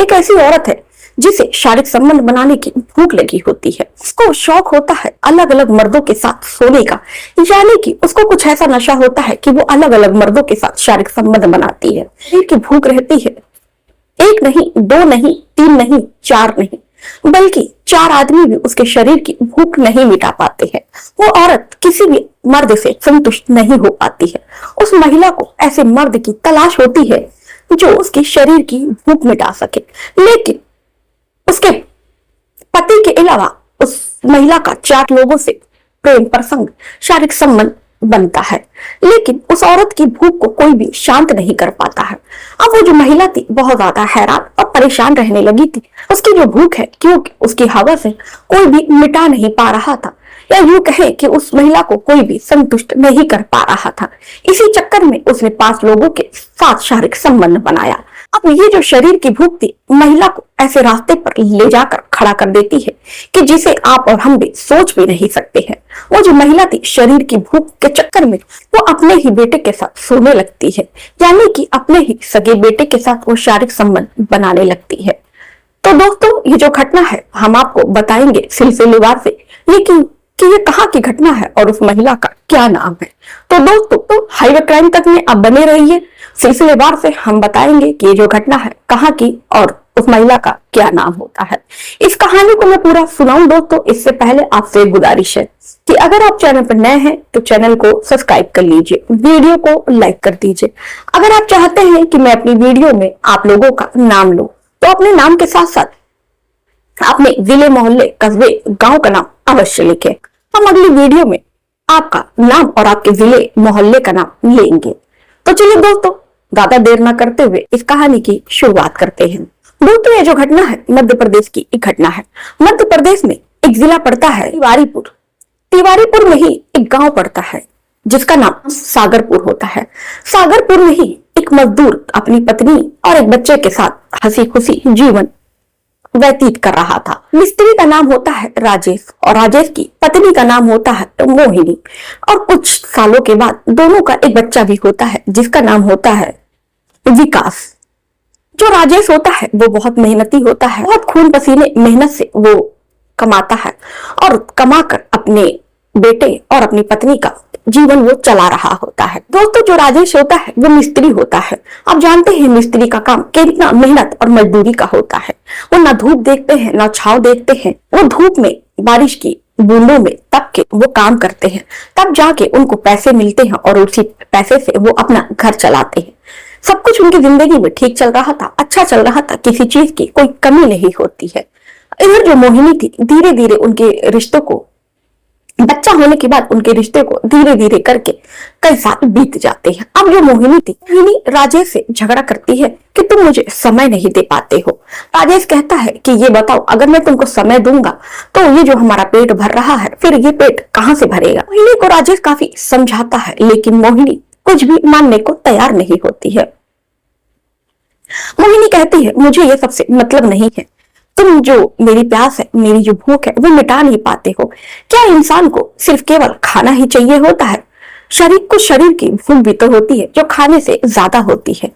एक ऐसी औरत है जिसे शारीरिक संबंध बनाने की भूख लगी होती है। उसको शौक होता है अलग अलग मर्दों के साथ सोने का, यानी कि उसको कुछ ऐसा नशा होता है कि वो अलग अलग मर्दों के साथ शारीरिक संबंध बनाती है। शरीर की भूख रहती है, एक नहीं, दो नहीं, तीन नहीं, चार नहीं, बल्कि चार आदमी भी उसके शरीर की भूख नहीं मिटा पाते हैं। वो औरत किसी भी मर्द से संतुष्ट नहीं हो पाती है। उस महिला को ऐसे मर्द की तलाश होती है जो उसके शरीर की भूख मिटा सके, लेकिन उसके पति के अलावा उस महिला का चार लोगों से प्रेम प्रसंग, शारीरिक संबंध बनता है, लेकिन उस औरत की भूख को कोई भी शांत नहीं कर पाता है। अब वो जो महिला थी बहुत ज्यादा हैरान और परेशान रहने लगी थी। उसकी जो भूख है, क्योंकि उसकी हवा से कोई भी मिटा नहीं पा रहा था, या यूं कहे कि उस महिला को कोई भी संतुष्ट नहीं कर पा रहा था। इसी चक्कर में उसने 5 लोगों के साथ शारीरिक संबंध बनाया। अब ये जो शरीर की भूख थी महिला को ऐसे रास्ते पर ले जाकर खड़ा कर देती है कि जिसे आप और हम भी सोच भी नहीं सकते हैं। वो जो महिला थी शरीर की भूख के चक्कर में वो अपने ही बेटे के साथ सोने लगती है, यानी कि अपने ही सगे बेटे के साथ वो शारीरिक संबंध बनाने लगती है। तो दोस्तों, ये जो घटना है हम आपको बताएंगे सिलसिलेवार से, लेकिन कि ये कहाँ की घटना है और उस महिला का क्या नाम है। तो दोस्तों, तो हाईवे क्राइम तक में आप बने रहिए। सिलसिलेवार से हम बताएंगे कि ये जो घटना है कहाँ की और उस महिला का क्या नाम होता है। इस कहानी को मैं पूरा सुनाऊं दोस्तों, इससे पहले आपसे गुजारिश है कि अगर आप चैनल पर नए हैं तो चैनल को सब्सक्राइब कर लीजिए, वीडियो को लाइक कर दीजिए। अगर आप चाहते हैं कि मैं अपनी वीडियो में आप लोगों का नाम लूं तो अपने नाम के साथ साथ अपने जिले, मोहल्ले, कस्बे, गांव का नाम अवश्य लिखें। हम अगली वीडियो में आपका नाम और आपके जिले, मोहल्ले का नाम लेंगे। तो चलिए दोस्तों, ज्यादा देर न करते हुए इस कहानी की शुरुआत करते हैं। दोस्तों, ये जो घटना है मध्य प्रदेश की एक घटना है। मध्य प्रदेश में एक जिला पड़ता है तिवारीपुर। तिवारीपुर में ही एक गांव पड़ता है जिसका नाम सागरपुर होता है। सागरपुर में ही एक मजदूर अपनी पत्नी और एक बच्चे के साथ हंसी खुशी जीवन व्यतीत कर रहा था। मिस्त्री का नाम होता है राजेश और राजेश की पत्नी का नाम होता है मोहिनी। और कुछ सालों के बाद दोनों का एक बच्चा भी होता है जिसका नाम होता है विकास। जो राजेश होता है वो बहुत मेहनती होता है, बहुत खून पसीने मेहनत से वो कमाता है और कमाकर अपने बेटे और अपनी पत्नी का जीवन वो चला रहा होता है। दोस्तों, जो राजेश होता है वो मिस्त्री होता है। आप जानते हैं मिस्त्री का काम कितना मेहनत और मजदूरी का होता है। वो ना धूप देखते हैं ना छांव देखते हैं। वो धूप में, बारिश की बूंदों में तप के वो काम करते हैं, तब जाके उनको पैसे मिलते हैं और उसी पैसे से वो अपना घर चलाते हैं। सब कुछ उनकी जिंदगी में ठीक चल रहा था, अच्छा चल रहा था, किसी चीज की कोई कमी नहीं होती है। इधर जो मोहिनी थी, धीरे धीरे उनके रिश्तों को, बच्चा होने के बाद उनके रिश्ते को धीरे धीरे करके कई साल बीत जाते हैं। अब जो मोहिनी थी, मोहिनी राजेश से झगड़ा करती है कि तुम मुझे समय नहीं दे पाते हो। राजेश कहता है कि ये बताओ, अगर मैं तुमको समय दूंगा तो ये जो हमारा पेट भर रहा है, फिर ये पेट कहाँ से भरेगा। मोहिनी को राजेश काफी समझाता है, लेकिन मोहिनी कुछ भी मानने को तैयार नहीं होती है। मोहिनी कहती है, मुझे ये सबसे मतलब नहीं है। तुम जो मेरी प्यास है, मेरी जो भूख है वो मिटा नहीं पाते हो। क्या इंसान को सिर्फ केवल खाना ही चाहिए होता है? शरीर को शरीर की भूख भी तो होती है जो खाने से ज्यादा होती है।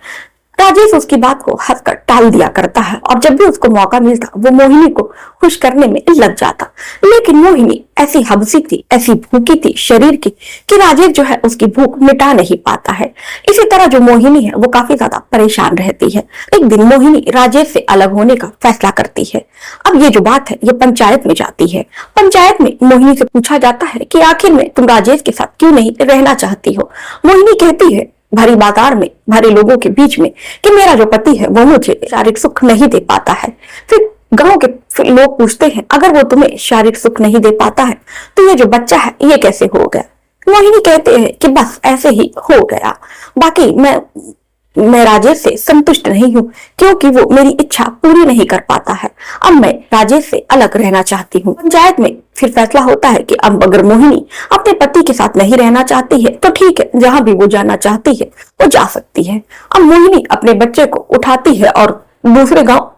राजेश उसकी बात को हंसकर टाल दिया करता है और जब भी उसको मौका मिलता वो मोहिनी को खुश करने में लग जाता। लेकिन मोहिनी ऐसी हबसी थी, ऐसी भूखी थी शरीर की कि राजेश जो है उसकी भूख मिटा नहीं पाता है। इसी तरह जो मोहिनी है वो काफी ज्यादा परेशान रहती है। एक दिन मोहिनी राजेश से अलग होने का फैसला करती है। अब ये जो बात है ये पंचायत में जाती है। पंचायत में मोहिनी से पूछा जाता है कि आखिर में तुम राजेश के साथ क्यों नहीं रहना चाहती हो। मोहिनी कहती है भरी बाजार में, भरे लोगों के बीच में, कि मेरा जो पति है वो मुझे शारीरिक सुख नहीं दे पाता है। फिर गांव के लोग पूछते हैं, अगर वो तुम्हें शारीरिक सुख नहीं दे पाता है तो ये जो बच्चा है ये कैसे हो गया। मोहिनी कहते हैं कि बस ऐसे ही हो गया, बाकी मैं राजेश से संतुष्ट नहीं हूँ क्योंकि वो मेरी इच्छा पूरी नहीं कर पाता है। अब मैं राजेश से अलग रहना चाहती हूँ। पंचायत में फिर फैसला होता है कि अब अगर मोहिनी अपने पति के साथ नहीं रहना चाहती है तो ठीक है, जहां भी वो जाना चाहती है वो जा सकती है। अब मोहिनी अपने बच्चे को उठाती है और दूसरे गांव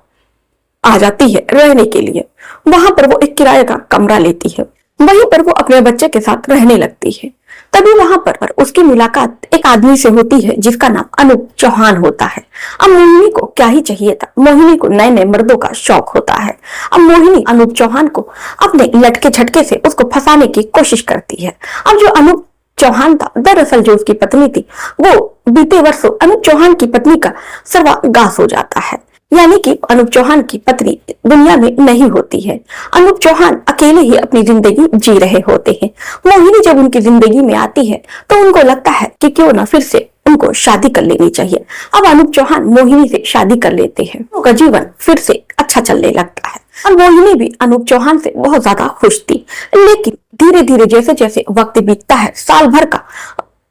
आ जाती है रहने के लिए। वहां पर वो एक किराए का कमरा लेती है, वहीं पर वो अपने बच्चे के साथ रहने लगती है। तभी वहां पर उसकी मुलाकात एक आदमी से होती है जिसका नाम अनूप चौहान होता है। अब मोहिनी को क्या ही चाहिए था, मोहिनी को नए नए मर्दों का शौक होता है। अब मोहिनी अनूप चौहान को अपने लटके झटके से उसको फंसाने की कोशिश करती है। अब जो अनूप चौहान था, दरअसल जो उसकी पत्नी थी, वो बीते वर्षों अनूप चौहान की पत्नी का सर्वनाश हो जाता है। यानी कि अनूप चौहान की पत्नी दुनिया में नहीं होती है। अनूप चौहान अकेले ही अपनी जिंदगी जी रहे होते हैं। मोहिनी जब उनकी जिंदगी में आती है तो उनको लगता है कि क्यों ना फिर से उनको शादी कर लेनी चाहिए। अब अनूप चौहान मोहिनी से शादी कर लेते हैं, उनका जीवन फिर से अच्छा चलने लगता है। अब मोहिनी भी अनूप चौहान से बहुत ज्यादा खुश थी, लेकिन धीरे धीरे जैसे जैसे वक्त बीतता है, साल भर का,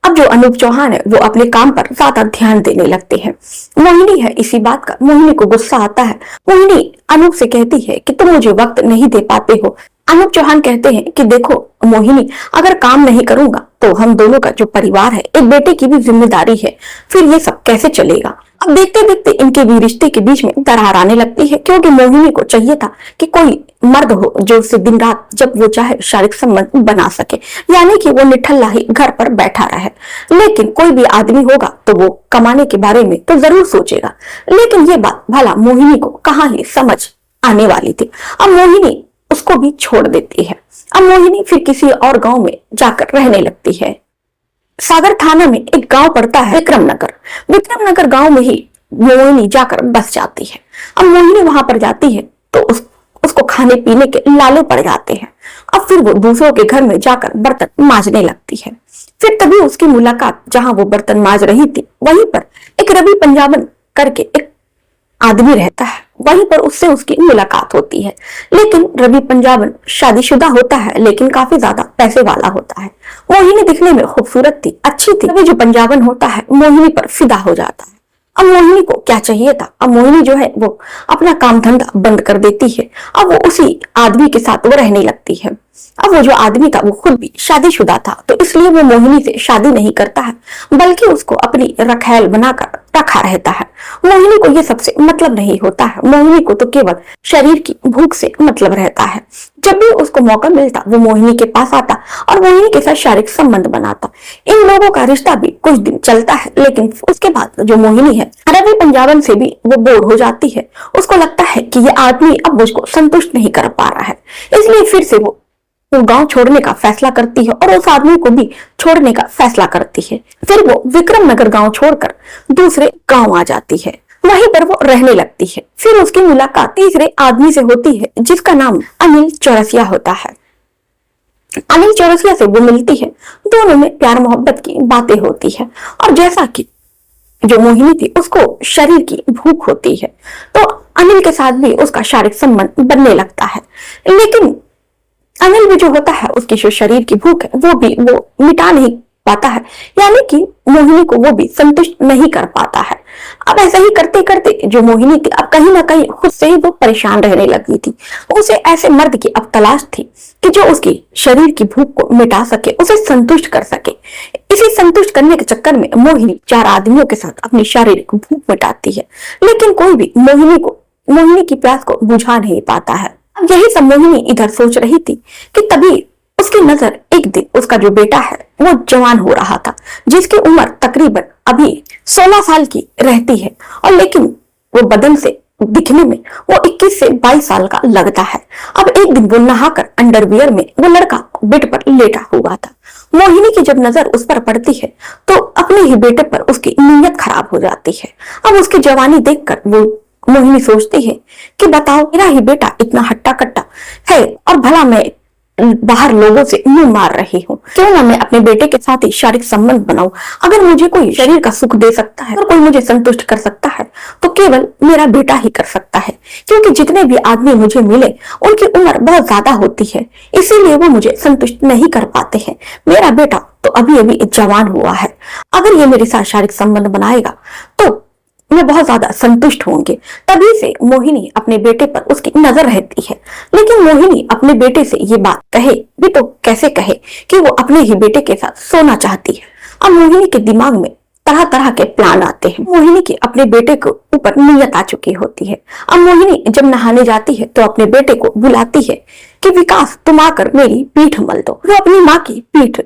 अब जो अनूप चौहान है वो अपने काम पर ज्यादा ध्यान देने लगते हैं। मोहिनी है इसी बात का, मोहिनी को गुस्सा आता है। मोहिनी अनूप से कहती है कि तुम मुझे वक्त नहीं दे पाते हो। अनूप चौहान कहते हैं कि देखो मोहिनी, अगर काम नहीं करूंगा तो हम दोनों का जो परिवार है, एक बेटे की भी जिम्मेदारी है, फिर ये सब कैसे चलेगा। अब देखते देखते इनके भी रिश्ते के बीच में दरार आने लगती है, क्योंकि मोहिनी को चाहिए था कि कोई मर्द हो जो उससे दिन रात जब वो चाहे शारीरिक संबंध बना सके, यानी कि वो निठल्ला ही घर पर बैठा रहे। लेकिन कोई भी आदमी होगा तो वो कमाने के बारे में तो जरूर सोचेगा, लेकिन ये बात भला मोहिनी को कहाँ ही समझ आने वाली थी। अब मोहिनी उसको भी छोड़ देती है। अब मोहिनी फिर किसी और गांव में जाकर रहने लगती है। सागर थाना में एक गांव पड़ता है विक्रमनगर। विक्रमनगर गांव में ही मोहिनी जाकर बस जाती है। अब मोहिनी वहां पर जाती है तो उसको खाने पीने के लाले पड़ जाते हैं। अब फिर वो दूसरों के घर में जाकर बर्तन मांजने लगती है। फिर तभी उसकी मुलाकात, जहां वो बर्तन मांज रही थी वहीं पर एक रवि पंजाबन करके एक आदमी रहता है, वहीं पर उससे उसकी मुलाकात होती है। लेकिन रवि पंजाबन शादीशुदा होता है, लेकिन काफी ज्यादा पैसे वाला होता है। मोहिनी दिखने में खूबसूरत थी, अच्छी थी। रवि जो पंजाबन होता है मोहिनी पर फिदा हो जाता है। अब मोहिनी को क्या चाहिए था, अब मोहिनी जो है वो अपना काम धंधा बंद कर देती है। अब वो उसी आदमी के साथ वो रहने लगती है। अब वो जो आदमी था वो खुद भी शादीशुदा था, तो इसलिए वो मोहिनी से शादी नहीं करता है, बल्कि उसको अपनी रखैल बनाकर रखा रहता है। मोहिनी को ये सबसे मतलब नहीं होता है, मोहिनी को तो केवल शरीर की भूख से मतलब रहता है। जब भी उसको मौका मिलता वो मोहिनी के पास आता और मोहिनी के साथ शारीरिक संबंध बनाता। इन लोगों का रिश्ता भी कुछ दिन चलता है, लेकिन उसके बाद जो मोहिनी है रवि पंजाबन से भी वो बोर हो जाती है। उसको लगता है कि ये आदमी अब मुझको संतुष्ट नहीं कर पा रहा है, इसलिए फिर से वो गांव छोड़ने का फैसला करती है और उस आदमी को भी छोड़ने का फैसला करती है। फिर वो विक्रमनगर गांव छोड़कर दूसरे गांव आ जाती है, वहीं पर वो रहने लगती है। फिर उसकी मुलाकात तीसरे आदमी से होती है जिसका नाम अनिल चौरसिया होता है। अनिल चौरसिया से वो मिलती है, दोनों में प्यार मोहब्बत की बातें होती है। और जैसा कि जो मोहिनी थी उसको शरीर की भूख होती है, तो अनिल के साथ भी उसका शारीरिक संबंध बनने लगता है। लेकिन अनिल भी जो होता है उसकी जो शरीर की भूख है वो भी वो मिटा नहीं पाता है, यानी कि मोहिनी को वो भी संतुष्ट नहीं कर पाता है। अब ऐसा ही करते करते जो मोहिनी थी अब कहीं ना कहीं खुद से ही वो परेशान रहने लगी थी। उसे ऐसे मर्द की अब तलाश थी कि जो उसकी शरीर की भूख को मिटा सके, उसे संतुष्ट कर सके। इसी संतुष्ट करने के चक्कर में मोहिनी 4 आदमियों के साथ अपनी शारीरिक भूख मिटाती है, लेकिन कोई भी मोहिनी की प्यास को बुझा नहीं पाता है। अब यही सब मोहिनी इधर सोच रही थी कि तभी उसकी नजर एक दिन उसका जो बेटा है वो जवान हो रहा था, जिसकी उम्र तकरीबन अभी 16 साल की रहती है, और लेकिन वो बदन से दिखने में वो 21 से 22 साल का लगता है। अब एक दिन वो नहाकर अंडरवियर में वो लड़का बेड पर लेटा हुआ था। मोहिनी की जब नजर उस पर पड़ती है तो अपने ही बेटे पर उसकी नीयत खराब हो जाती है। अब उसकी जवानी देखकर वो मोहिनी सोचती है कि बताओ, मेरा ही बेटा इतना हट्टा कट्टा है और भला मैं बाहर लोगों से मुंह मार रही हूँ, क्यों ना मैं अपने बेटे के साथ ही शारीरिक संबंध बनाऊं। अगर मुझे कोई शरीर का सुख दे सकता है, अगर कोई मुझे संतुष्ट कर सकता है तो केवल मेरा बेटा ही कर सकता है, क्योंकि जितने भी आदमी मुझे मिले उनकी उम्र बहुत ज्यादा होती है, इसीलिए वो मुझे संतुष्ट नहीं कर पाते हैं। मेरा बेटा तो अभी अभी जवान हुआ है, अगर ये मेरे साथ शारीरिक संबंध बनाएगा तो मैं बहुत ज्यादा संतुष्ट होंगे। तभी से मोहिनी अपने बेटे पर उसकी नजर रहती है, लेकिन मोहिनी अपने बेटे से ये बात कहे भी तो कैसे कहे कि वो अपने ही बेटे के साथ सोना चाहती है। अब मोहिनी के दिमाग में तरह तरह के प्लान आते हैं। मोहिनी की अपने बेटे के ऊपर नीयत आ चुकी होती है। अब मोहिनी जब नहाने जाती है तो अपने बेटे को बुलाती है कि विकास, तुम आकर मेरी पीठ मल दो। वो अपनी माँ की पीठ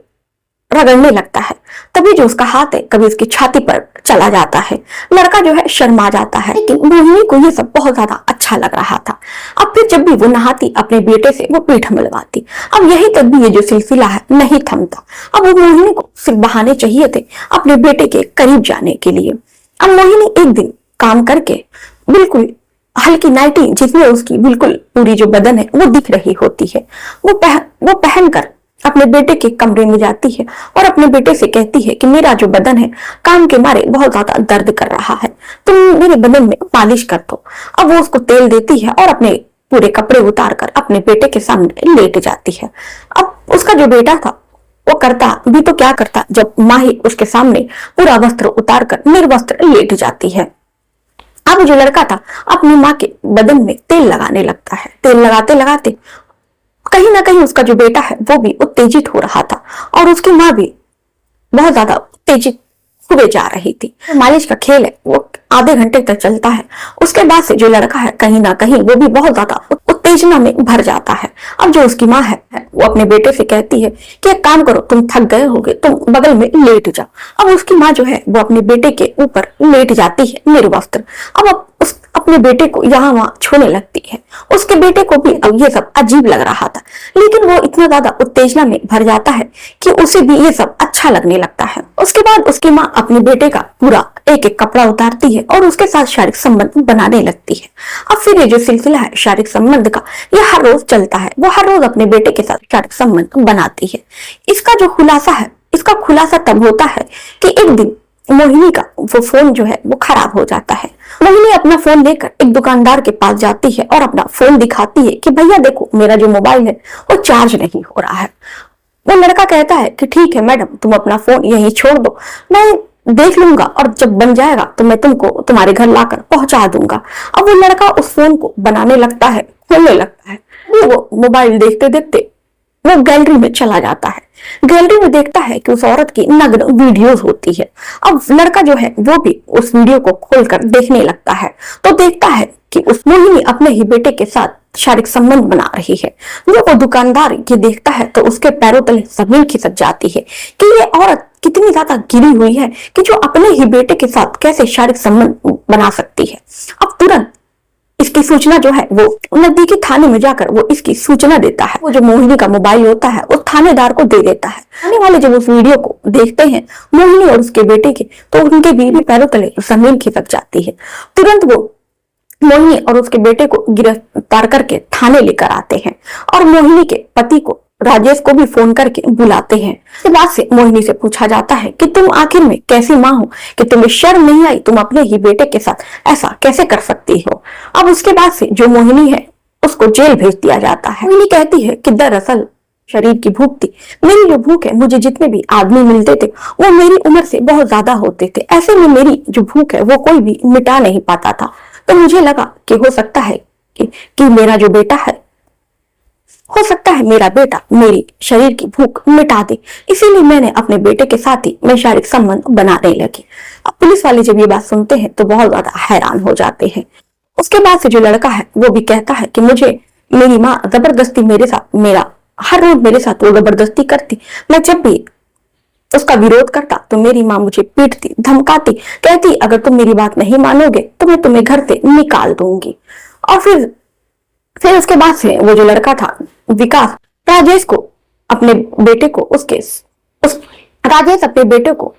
रगड़ने लगता है। तभी जो उसका हाथ है कभी उसकी छाती पर चला जाता है। लड़का जो है शर्मा जाता है, लेकिन मोहिनी को ये सब बहुत ज्यादा अच्छा लग रहा था। अब फिर जब भी वो नहाती अपने बेटे से वो पीठ मिलवाती। अब यही तक भी ये जो सिलसिला है नहीं थमता। अब वो मोहिनी को सिर्फ बहाने चाहिए थे अपने बेटे के करीब जाने के लिए। अब मोहिनी एक दिन काम करके बिल्कुल हल्की नाइटी जिसमें उसकी बिल्कुल पूरी जो बदन है वो दिख रही होती है, वो पहनकर अपने बेटे के कमरे में जाती है और अपने बेटे से कहती है कि मेरा जो बदन है काम के मारे बहुत ज्यादा दर्द कर रहा है, तुम मेरे बदन में मालिश कर दो। अब वो उसको तेल देती है और अपने पूरे कपड़े उतार कर अपने बेटे के सामने लेट जाती है। अब उसका जो बेटा था वो करता भी तो क्या करता जब माँ ही उसके सामने पूरा वस्त्र उतार कर निर्वस्त्र लेट जाती है। अब जो लड़का था अपनी माँ के बदन में तेल लगाने लगता है। तेल लगाते लगाते कहीं ना कहीं उसका जो बेटा है वो भी उत्तेजित हो रहा था और उसकी माँ भी बहुत ज्यादा उत्तेजित हुए जा रही थी। मालिश का खेल है वो आधे घंटे तक चलता है। उसके बाद से जो लड़का है कहीं ना कहीं वो भी बहुत ज्यादा उत्तेजना में भर जाता है। अब जो उसकी माँ है वो अपने बेटे से कहती है कि एक काम करो, तुम थक गए होगे, तुम बगल में लेट जाओ। अब उसकी माँ जो है वो अपने बेटे के ऊपर लेट जाती है निर्वस्त्र। अब अपने बेटे को यहाँ वहां छूने लगती है। उसके बेटे को भी अब ये सब अजीब लग रहा था, लेकिन वो इतना ज्यादा उत्तेजना में भर जाता है कि उसे भी ये सब अच्छा लगने लगता है। उसके बाद उसकी माँ अपने बेटे का पूरा एक एक कपड़ा उतारती है और उसके साथ शारीरिक संबंध बनाने लगती है। अब फिर ये जो सिलसिला है शारीरिक संबंध का, ये हर रोज चलता है। वो हर रोज अपने बेटे के साथ शारीरिक संबंध बनाती है। इसका जो खुलासा है, इसका खुलासा तब होता है कि एक दिन मोहिनी का वो फोन जो है वो खराब हो जाता है। मोहिनी अपना फोन लेकर एक दुकानदार के पास जाती है और अपना फोन दिखाती है कि भैया देखो मेरा जो मोबाइल है वो चार्ज नहीं हो रहा है। वो लड़का कहता है कि ठीक है मैडम, तुम अपना फोन यहीं छोड़ दो, मैं देख लूंगा और जब बन जाएगा तो मैं तुमको तुम्हारे घर लाकर पहुंचा दूंगा। अब वो लड़का उस फोन को बनाने लगता है, खोलने लगता है। वो मोबाइल देखते देखते वो गैलरी में चला जाता है। गैलरी में देखता है कि उस औरत की नग्न वीडियोस होती है। अब लड़का जो है वो भी उस वीडियो को खोलकर देखने लगता है तो देखता है कि उस मोहिनी अपने ही बेटे के साथ शारीरिक संबंध बना रही है। वो दुकानदार ये देखता है तो उसके पैरों तले जमीन खिसक जाती है कि ये औरत कितनी ज्यादा गिरी हुई है कि जो अपने ही बेटे के साथ कैसे शारीरिक संबंध बना सकती है। अब तुरंत इसकी सूचना जो है वो नजदीकी थाने में जाकर वो इसकी सूचना देता है। वो जो मोहिनी का मोबाइल होता है वो थानेदार को दे देता है। थाने वाले जब उस वीडियो को देखते हैं मोहिनी और उसके बेटे के, तो उनके भी पैरों तले जमीन खिसक जाती है। तुरंत वो मोहिनी और उसके बेटे को गिरफ्तार करके थाने लेकर आते हैं और मोहिनी के पति को राजेश को भी फोन करके बुलाते हैं। इसके बाद से मोहिनी से पूछा जाता है कि तुम आखिर में कैसी माँ हो कि तुम्हें शर्म नहीं आई, तुम अपने ही बेटे के साथ ऐसा कैसे कर सकती हो। अब उसके बाद से जो मोहिनी है उसको जेल भेज दिया जाता है। मोहिनी कहती है कि दरअसल शरीर की भूख थी, मेरी जो भूख है, मुझे जितने भी आदमी मिलते थे वो मेरी उम्र से बहुत ज्यादा होते थे, ऐसे में मेरी जो भूख है वो कोई भी मिटा नहीं पाता था। तो मुझे लगा कि हो सकता है कि मेरा जो बेटा है, हो सकता है मेरा बेटा मेरी शरीर की भूख मिटा दे, इसीलिए मैंने अपने बेटे के साथ ही मैं शारीरिक संबंध बनाने लगी। अब पुलिस वाले जब ये बात सुनते हैं तो बहुत ज्यादा हैरान हो जाते हैं। उसके बाद से जो लड़का है वो भी कहता है कि मुझे मेरी माँ जबरदस्ती मेरे साथ, मेरा हर रोज मेरे साथ वो जबरदस्ती करती, मैं जब भी उसका विरोध करता तो मेरी माँ मुझे पीटती, धमकाती, कहती अगर तुम मेरी बात नहीं मानोगे तो मैं तुम्हें घर से निकाल दूंगी। और फिर उसके बाद से वो जो लड़का था विकास, राजेश को अपने बेटे को राजेश अपने बेटे को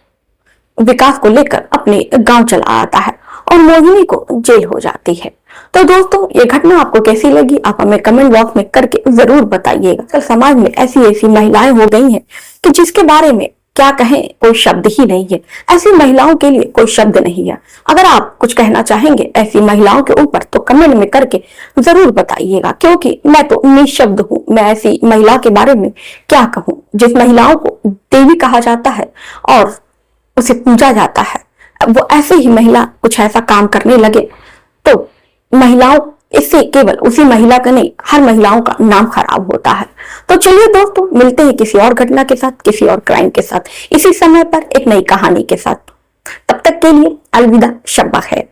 विकास को लेकर अपने गांव चला आता है और मोहिनी को जेल हो जाती है। तो दोस्तों ये घटना आपको कैसी लगी आप हमें कमेंट बॉक्स में करके जरूर बताइएगा। कल समाज में ऐसी ऐसी महिलाएं हो गई हैं कि जिसके बारे में क्या कहें कोई शब्द ही नहीं है। ऐसी महिलाओं के लिए कोई शब्द नहीं है। अगर आप कुछ कहना चाहेंगे ऐसी महिलाओं के ऊपर तो कमेंट में करके जरूर बताइएगा, क्योंकि मैं तो निशब्द हूँ। मैं ऐसी महिला के बारे में क्या कहूँ जिस महिलाओं को देवी कहा जाता है और उसे पूजा जाता है, वो ऐसे ही महिला कुछ ऐसा काम करने लगे तो महिलाओं, इससे केवल उसी महिला का नहीं हर महिलाओं का नाम खराब होता है। तो चलिए दोस्तों मिलते हैं किसी और घटना के साथ, किसी और क्राइम के साथ, इसी समय पर एक नई कहानी के साथ। तब तक के लिए अलविदा, शब्बा खैर।